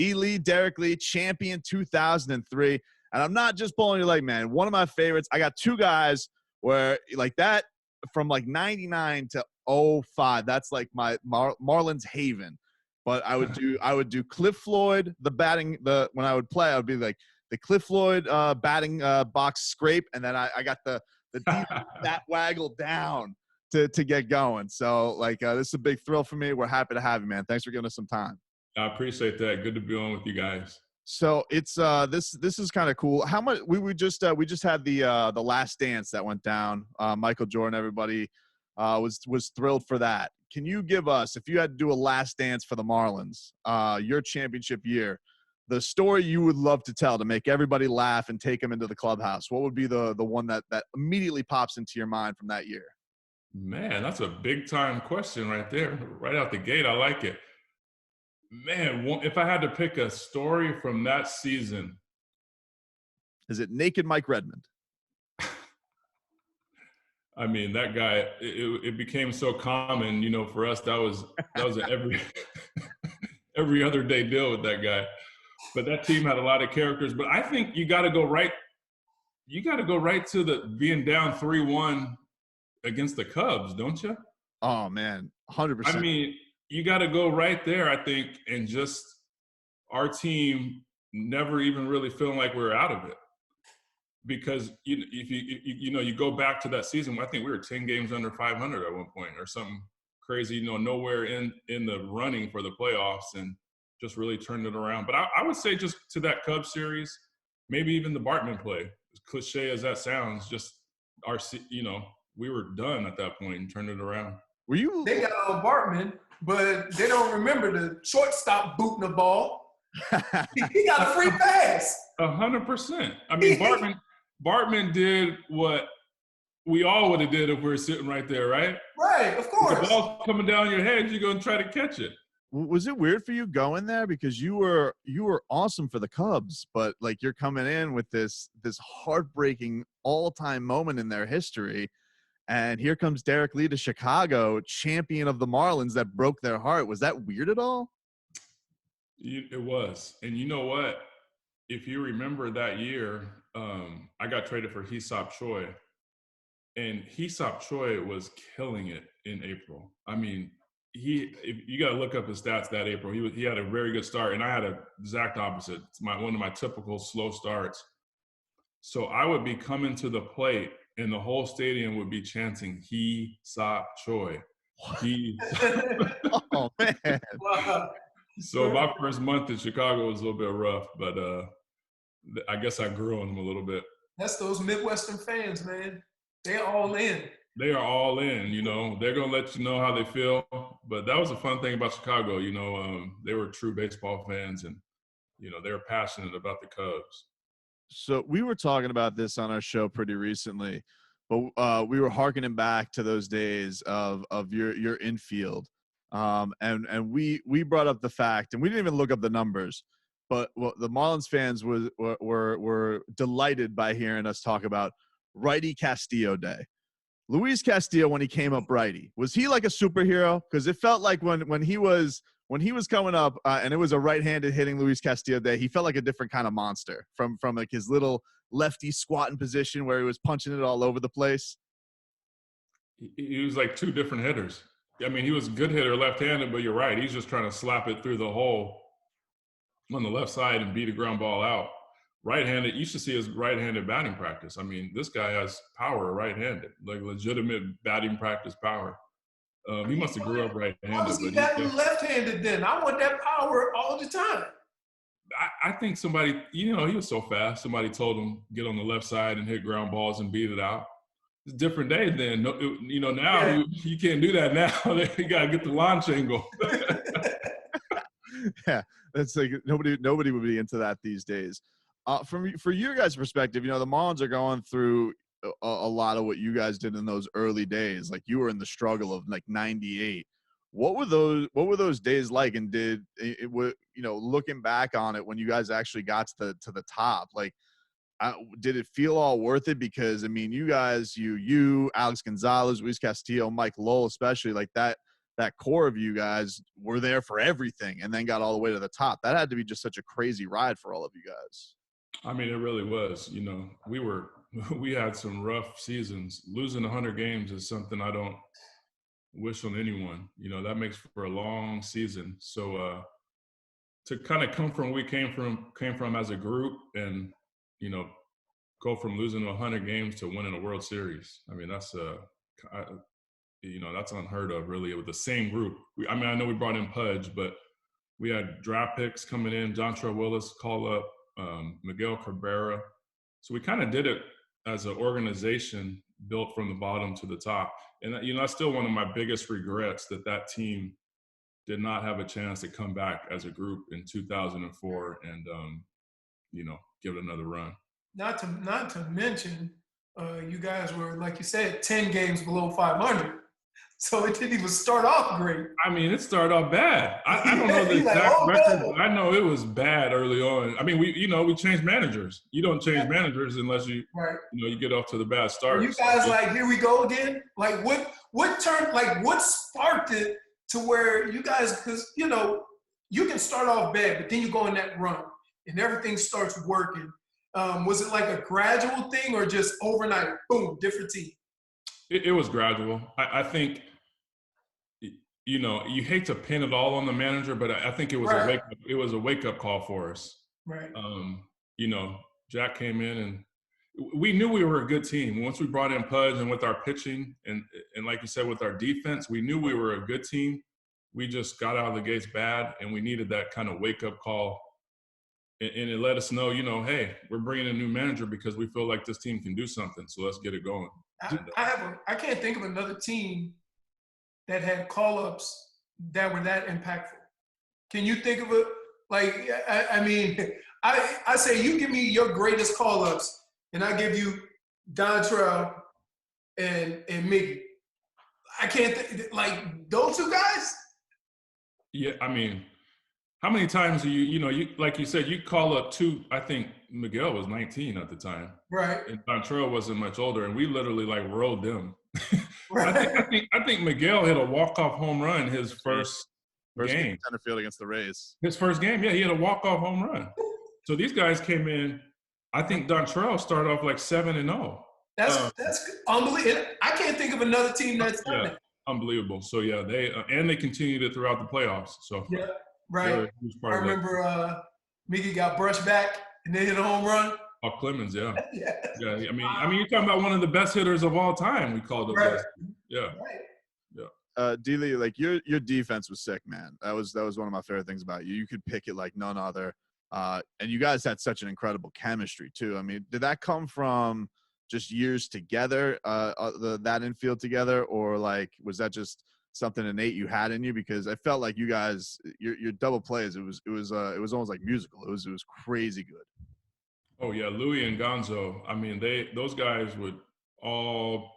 Lee, Derrek Lee, champion 2003. And I'm not just pulling your leg, man. One of my favorites. I got two guys where like that from like 99 to 05. That's like my Marlins haven. But I would do Cliff Floyd, when I would play, I would be like the Cliff Floyd batting box scrape, and then I got the deep that waggle down to get going. So like this is a big thrill for me. We're happy to have you, man. Thanks for giving us some time. I appreciate that. Good to be on with you guys. So it's this is kind of cool. How much we just had the Last Dance that went down. Michael Jordan, everybody was thrilled for that. Can you give us, if you had to do a Last Dance for the Marlins, your championship year, the story you would love to tell to make everybody laugh and take them into the clubhouse? What would be the one that immediately pops into your mind from that year? Man, that's a big time question right there. Right out the gate, I like it. Man, if I had to pick a story from that season. Is it Naked Mike Redmond? I mean, that guy, it became so common, for us, that was an every other day deal with that guy. But that team had a lot of characters. But I think you got to go right to the being down 3-1 against the Cubs, don't you? Oh, man, 100%. I mean, you got to go right there, I think, and just our team never even really feeling like we were out of it. Because if you go back to that season, I think we were 10 games under 500 at one point or something crazy, nowhere in the running for the playoffs, and just really turned it around. But I would say just to that Cubs series, maybe even the Bartman play, as cliche as that sounds, just we were done at that point and turned it around. Were you? They got on Bartman, but they don't remember the shortstop booting the ball. He got a free pass. 100%. I mean, Bartman did what we all would have did if we were sitting right there, right? Right, of course. If the ball's coming down your head, you're going to try to catch it. Was it weird for you going there because you were awesome for the Cubs, but like you're coming in with this heartbreaking all-time moment in their history, and here comes Derrek Lee to Chicago, champion of the Marlins that broke their heart. Was that weird at all? It was. And you know what? If you remember that year, I got traded for Hee-Seop Choi. And Hee-Seop Choi was killing it in April. I mean, you got to look up his stats that April. He had a very good start, and I had a exact opposite. It's one of my typical slow starts. So I would be coming to the plate, and the whole stadium would be chanting Hee-Seop Choi. Oh man! So my first month in Chicago was a little bit rough, but I guess I grew on them a little bit. That's those Midwestern fans, man. They're all in. They are all in, They're going to let you know how they feel. But that was a fun thing about Chicago, They were true baseball fans, and, they were passionate about the Cubs. So we were talking about this on our show pretty recently, but we were hearkening back to those days of your infield. And we brought up the fact, and we didn't even look up the numbers, but the Marlins fans were delighted by hearing us talk about righty Castillo Day. Luis Castillo, when he came up righty, was he like a superhero? Because it felt like when he was coming up, and it was a right-handed hitting Luis Castillo Day, he felt like a different kind of monster from like his little lefty squatting position where he was punching it all over the place. He was like two different hitters. I mean, he was a good hitter left-handed, but you're right. He's just trying to slap it through the hole on the left side and beat a ground ball out. Right-handed, you should see his right-handed batting practice. I mean, this guy has power right-handed, like legitimate batting practice power. He must have grew up right-handed. Why was he batting left-handed then? I want that power all the time. I think somebody, he was so fast. Somebody told him, get on the left side and hit ground balls and beat it out. It's a different day then. Now you can't do that now. You got to get the launch angle. Yeah, that's like nobody would be into that these days. For your guys' perspective, the Marlins are going through a lot of what you guys did in those early days. Like you were in the struggle of like 98. What were those days like? And looking back on it, when you guys actually got to the top, like, did it feel all worth it? Because I mean, you guys, you, Alex Gonzalez, Luis Castillo, Mike Lowell, especially like that that core of you guys were there for everything and then got all the way to the top. That had to be just such a crazy ride for all of you guys. I mean, it really was. You know, we had some rough seasons. Losing 100 games is something I don't wish on anyone. You know, that makes for a long season. So to kind of come from where we came from as a group, and you know, go from losing 100 games to winning a World Series. I mean, that's that's unheard of, really, with the same group. I know we brought in Pudge, but we had draft picks coming in, Jontrell Willis, call up, Miguel Cabrera. So we kind of did it as an organization built from the bottom to the top. And, you know, that's still one of my biggest regrets, that team did not have a chance to come back as a group in 2004 and, give it another run. Not to mention, you guys were, like you said, 10 games below 500. So it didn't even start off great. I mean, it started off bad. I don't know the exact record, but I know it was bad early on. I mean, we changed managers. You don't change managers unless you get off to the bad start. Were you guys like, here we go again? Like what sparked it to where you guys, because, you know, you can start off bad, but then you go on that run and everything starts working. Was it like a gradual thing or just overnight, boom, different team? It was gradual. I think, you know, you hate to pin it all on the manager, but I think it was a wake-up call for us. Right. You know, Jack came in and we knew we were a good team. Once we brought in Pudge and with our pitching and like you said, with our defense, we knew we were a good team. We just got out of the gates bad, and we needed that kind of wake-up call. And it let us know, you know, hey, we're bringing a new manager because we feel like this team can do something. So let's get it going. I can't think of another team that had call-ups that were that impactful. Can you think of it? Like, I mean, I say you give me your greatest call-ups, and I give you Dontrell and Miggy. I can't like those two guys. Yeah, I mean, how many times do you like you said, you call up two? I think Miguel was 19 at the time, right? And Dontrell wasn't much older, and we literally like rolled them. Right. I think Miguel hit a walk-off home run his first game. Center field against the Rays. His first game, yeah, he had a walk-off home run. So these guys came in. I think Dontrell started off like 7-0. That's unbelievable. I can't think of another team that's done that. Unbelievable. So yeah, they continued it throughout the playoffs. So yeah, right. I remember Miggy got brushed back and then hit a home run. Oh, Clemens, yeah. Yeah. Yeah. I mean, you're talking about one of the best hitters of all time. We called him. Right. Yeah. Right. Yeah. D-Lee, like your defense was sick, man. That was one of my favorite things about you. You could pick it like none other. And you guys had such an incredible chemistry too. I mean, did that come from just years together, that infield together, or like was that just something innate you had in you? Because I felt like you guys, your double plays, it was almost like musical. It was crazy good. Oh yeah, Louis and Gonzo. I mean, those guys would all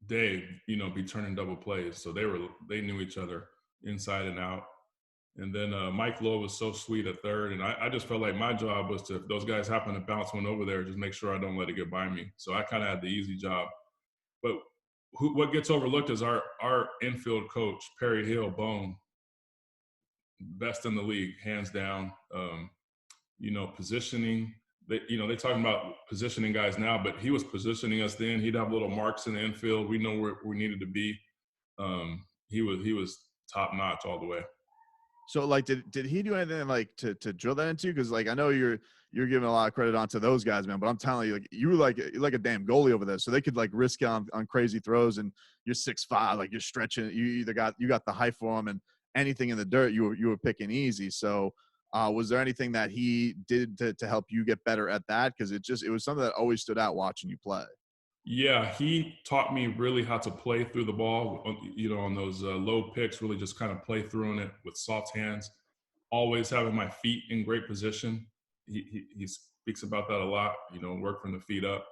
day, be turning double plays. So they knew each other inside and out. And then Mike Lowe was so sweet at third, and I just felt like my job was to, if those guys happen to bounce one over there, just make sure I don't let it get by me. So I kind of had the easy job. But what gets overlooked is our infield coach, Perry Hill, Bone, best in the league, hands down. Positioning. They talking about positioning guys now, but he was positioning us then. He'd have little marks in the infield. We know where we needed to be. He was top notch all the way. So, like, did he do anything like to drill that into you? Because, like, I know you're giving a lot of credit onto those guys, man. But I'm telling you, like, you're like a damn goalie over there. So they could like risk on crazy throws, and you're 6'5", like you're stretching. You got the height for him, and anything in the dirt you were picking easy. So, was there anything that he did to help you get better at that? Because it was something that always stood out watching you play. Yeah, he taught me really how to play through the ball, on those low picks, really just kind of play through it with soft hands, always having my feet in great position. He speaks about that a lot, work from the feet up.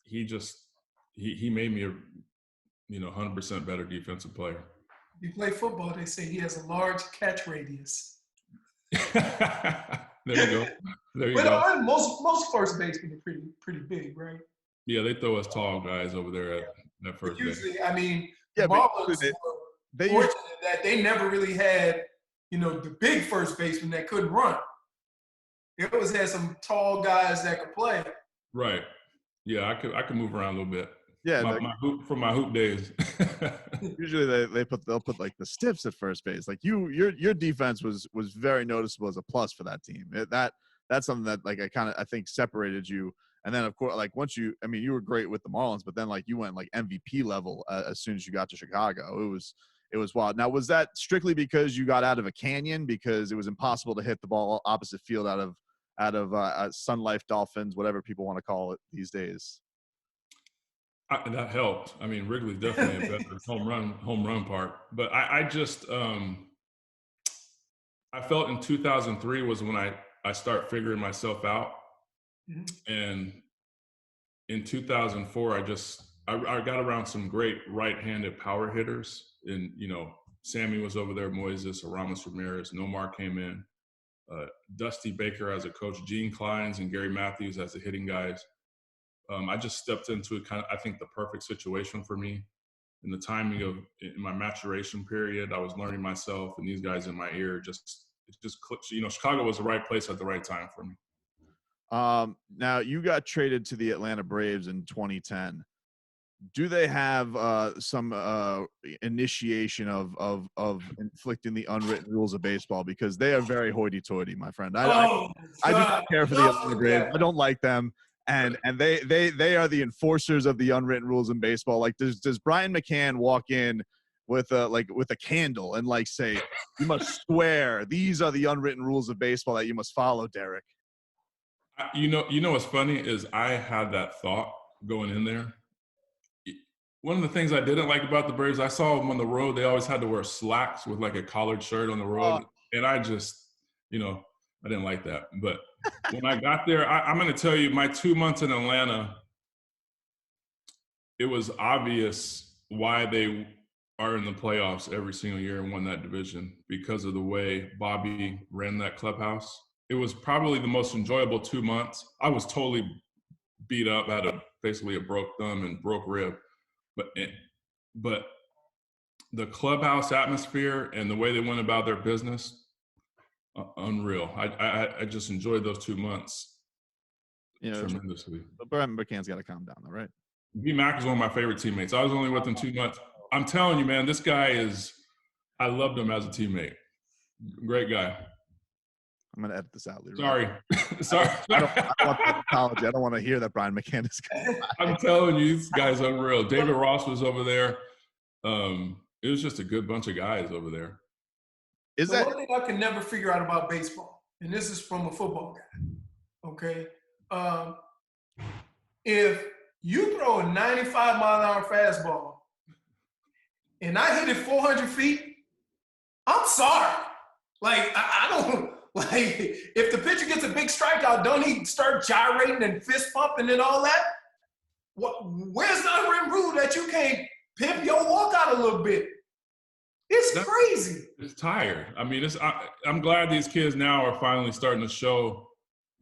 He made me a 100% better defensive player. You play football, they say he has a large catch radius. There you go. But most first basemen are pretty big, right? Yeah, they throw us tall guys over there at that first base. Usually, I mean, yeah, Marlins fortunate that they never really had, the big first baseman that couldn't run. They always had some tall guys that could play. Right. Yeah, I could move around a little bit. Yeah, from my hoop days. Usually they'll put like the stiffs at first base. Like your defense was very noticeable as a plus for that team. That's something that like I think separated you. And then of course like once you were great with the Marlins, but then like you went like MVP level as soon as you got to Chicago. It was wild. Now was that strictly because you got out of a canyon because it was impossible to hit the ball opposite field out of Sun Life Dolphins, whatever people want to call it these days? That helped. I mean, Wrigley's definitely a better home run park. But I just I felt in 2003 was when I start figuring myself out. Mm-hmm. And in 2004, I got around some great right-handed power hitters. And, Sammy was over there, Moises, Aramis Ramirez, Nomar came in, Dusty Baker as a coach, Gene Clines and Gary Matthews as the hitting guys. I just stepped into I think the perfect situation for me. In the timing in my maturation period, I was learning myself, and these guys in my ear it just clicked. Chicago was the right place at the right time for me. Now you got traded to the Atlanta Braves in 2010. Do they have some initiation of inflicting the unwritten rules of baseball? Because they are very hoity-toity, my friend. I just care for the Atlanta Braves. I don't like them. And they are the enforcers of the unwritten rules in baseball. Like does Brian McCann walk in with a candle and like say, you must swear these are the unwritten rules of baseball that you must follow, Derrek? You know what's funny is I had that thought going in there. One of the things I didn't like about the Braves, I saw them on the road. They always had to wear slacks with like a collared shirt on the road, and I just I didn't like that. But when I got there, I'm going to tell you, my 2 months in Atlanta, it was obvious why they are in the playoffs every single year and won that division because of the way Bobby ran that clubhouse. It was probably the most enjoyable 2 months. I was totally beat up, had basically a broke thumb and broke rib. But the clubhouse atmosphere and the way they went about their business, unreal. I just enjoyed those 2 months tremendously. But Brian McCann's got to calm down, though, right? B. Mac is one of my favorite teammates. I was only with him 2 months. I'm telling you, man, this guy I loved him as a teammate. Great guy. I'm going to edit this out, Leroy. Sorry. I don't want the apology. I don't want to hear that Brian McCann is going to I'm telling you, this guy's unreal. David Ross was over there. It was just a good bunch of guys over there. One thing I can never figure out about baseball, and this is from a football guy, okay? If you throw a 95-mile-an-hour fastball and I hit it 400 feet, I'm sorry. Like, I don't – like, if the pitcher gets a big strikeout, don't he start gyrating and fist pumping and all that? Where's the unwritten rule that you can't pimp your walkout a little bit? It's crazy. It's tired. I mean, I'm glad these kids now are finally starting to show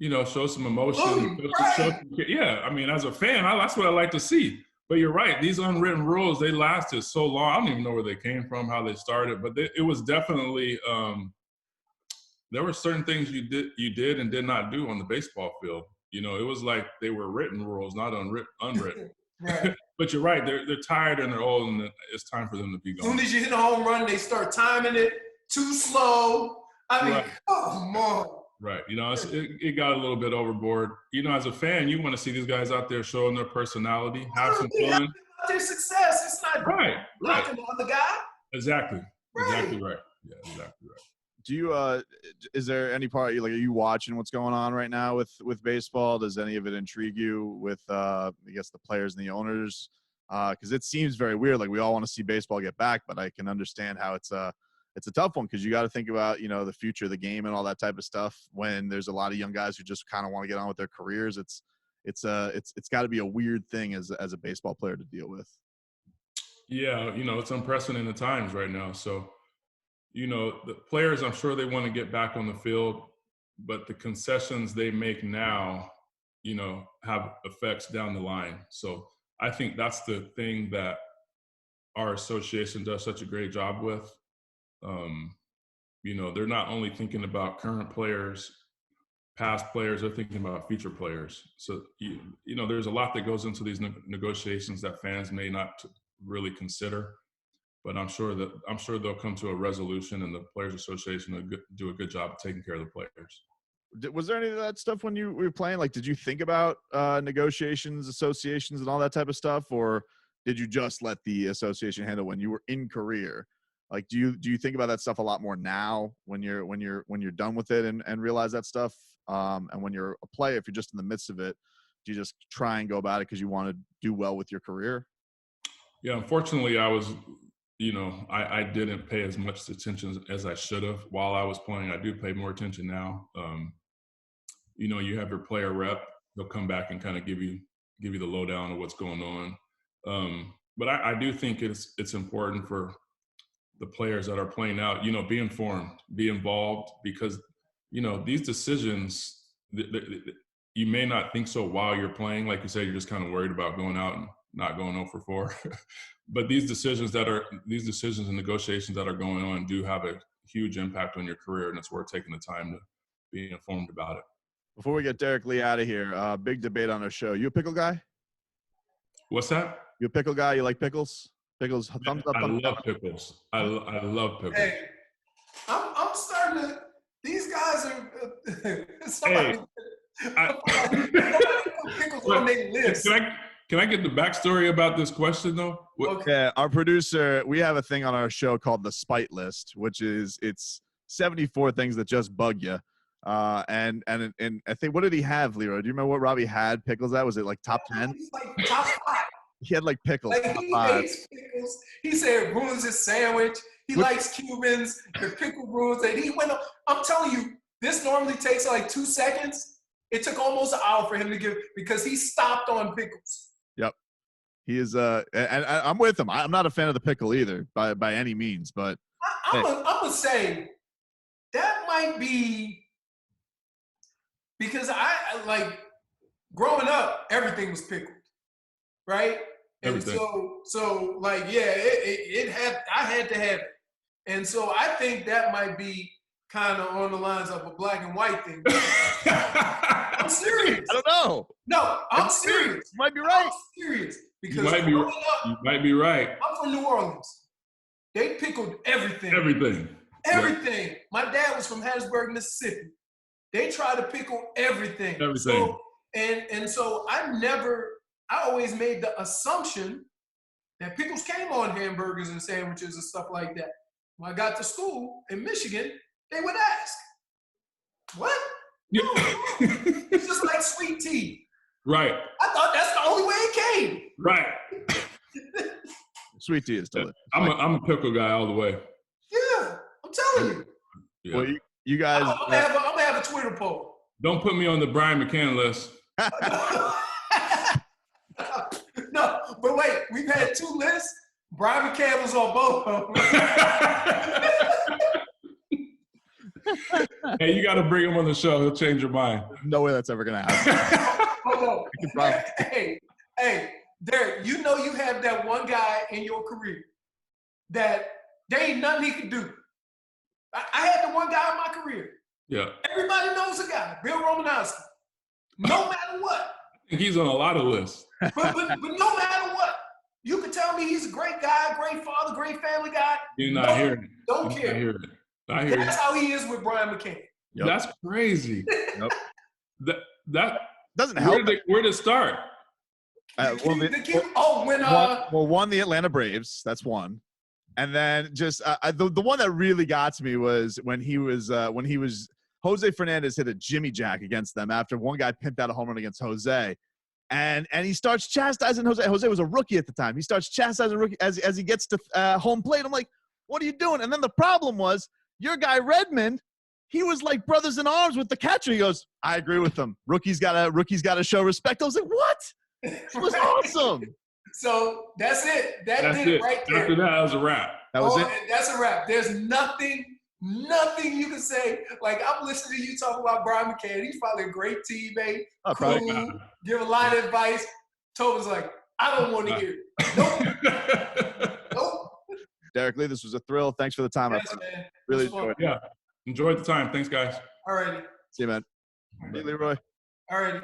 some emotion. Right. Yeah, I mean, as a fan, that's what I like to see. But you're right. These unwritten rules, they lasted so long. I don't even know where they came from, how they started. But it was definitely there were certain things you did and did not do on the baseball field. It was like they were written rules, not unwritten. Right. But you're right. They're tired and they're old, and it's time for them to be gone. As soon as you hit a home run, they start timing it too slow. I mean, come on. Right. It got a little bit overboard. As a fan, you want to see these guys out there showing their personality, have some fun. Their success. It's not knocking the other guy. Exactly. Right. Exactly right. Yeah, exactly right. Do you is there any part are you watching what's going on right now with baseball? Does any of it intrigue you with I guess the players and the owners? Because it seems very weird. Like we all want to see baseball get back, but I can understand how it's a tough one because you got to think about the future of the game and all that type of stuff. When there's a lot of young guys who just kind of want to get on with their careers, it's got to be a weird thing as a baseball player to deal with. Yeah, it's unprecedented times right now. So, the players, I'm sure they want to get back on the field, but the concessions they make now, have effects down the line. So I think that's the thing that our association does such a great job with. They're not only thinking about current players, past players, they're thinking about future players. So, there's a lot that goes into these negotiations that fans may not really consider. But I'm sure they'll come to a resolution, and the Players Association will do a good job of taking care of the players. Was there any of that stuff when you were playing? Like, did you think about negotiations, associations, and all that type of stuff, or did you just let the association handle when you were in career? Like, do you think about that stuff a lot more now when you're done with it and realize that stuff? And when you're a player, if you're just in the midst of it, do you just try and go about it because you want to do well with your career? Yeah, unfortunately, I was. I didn't pay as much attention as I should have while I was playing. I do pay more attention now. You have your player rep. They'll come back and kind of give you the lowdown of what's going on. But I do think it's important for the players that are playing out, be informed, be involved, because, these decisions, you may not think so while you're playing. Like you said, you're just kind of worried about going out and not going 0 for 4. But these decisions and negotiations that are going on do have a huge impact on your career, and it's worth taking the time to be informed about it. Before we get Derrek Lee out of here, big debate on our show. You a pickle guy? What's that? You a pickle guy? You like pickles? Pickles, thumbs up. I love pickles. I love pickles. Hey, I'm starting to. These guys are. Somebody, pickles on their list. Can I get the backstory about this question, though? Okay, our producer, we have a thing on our show called the Spite List, which is it's 74 things that just bug you. And I think, what did he have, Leroy? Do you remember what Robbie had pickles at? Was it like top 10? He's like top 5. He had like pickles. Like he hates pickles. He said it ruins his sandwich. He likes Cubans. The pickle ruins it. He went up. I'm telling you, this normally takes like 2 seconds. It took almost an hour for him to give because he stopped on pickles. Yep. He is and I'm with him. I'm not a fan of the pickle either by any means, but I'm gonna say that might be because I like growing up, everything was pickled, right? Everything. And so like yeah, I had to have it, and so I think that might be kind of on the lines of a black and white thing. I'm serious. I don't know. No, I'm serious. You might be right. I'm serious. Because you might be right. I'm from New Orleans. They pickled everything. Everything. Everything. My dad was from Hattiesburg, Mississippi. They try to pickle everything. Everything. So, and so I always made the assumption that pickles came on hamburgers and sandwiches and stuff like that. When I got to school in Michigan, they would ask, what? No, it's just like sweet tea. Right. I thought that's the only way it came. Right. Sweet tea is delicious. I'm a pickle guy all the way. Yeah, I'm telling you. Yeah. Well, you guys. I'm gonna have a Twitter poll. Don't put me on the Brian McCann list. No, but wait, we've had 2 lists. Brian McCann was on both of them. Hey, you got to bring him on the show. He'll change your mind. No way that's ever going to happen. Hold on. Hey, Derrek, you know you have that one guy in your career that there ain't nothing he can do. I had the one guy in my career. Yeah. Everybody knows the guy, Bill Romanowski. No matter what. I think he's on a lot of lists. But no matter what, you can tell me he's a great guy, great father, great family guy. You're not hearing it. Don't care. I hear it. That's how he is with Brian McCann. Yep. That's crazy. Yep. That doesn't help. Where to start? One, the Atlanta Braves. That's one. And then just the one that really got to me was when he was Jose Fernandez hit a Jimmy Jack against them after one guy pimped out a home run against Jose. And he starts chastising Jose. Jose was a rookie at the time. He starts chastising rookie as he gets to home plate. I'm like, what are you doing? And then the problem was your guy Redmond, he was like brothers in arms with the catcher. He goes, I agree with him. Rookies gotta show respect. I was like, what? It was awesome. So that's it. That's did it right there. After that was a wrap. That was it. That's a wrap. There's nothing you can say. Like, I'm listening to you talk about Brian McCann. He's probably a great teammate. Cool. Give a line of advice. Tobin's like, I don't want to hear it. Nope. Derrek Lee, this was a thrill. Thanks for the time. Yes, man. Really It was fun. enjoyed it. Yeah. Enjoyed the time. Thanks, guys. All righty. See you, man. Hey, Leroy. All righty.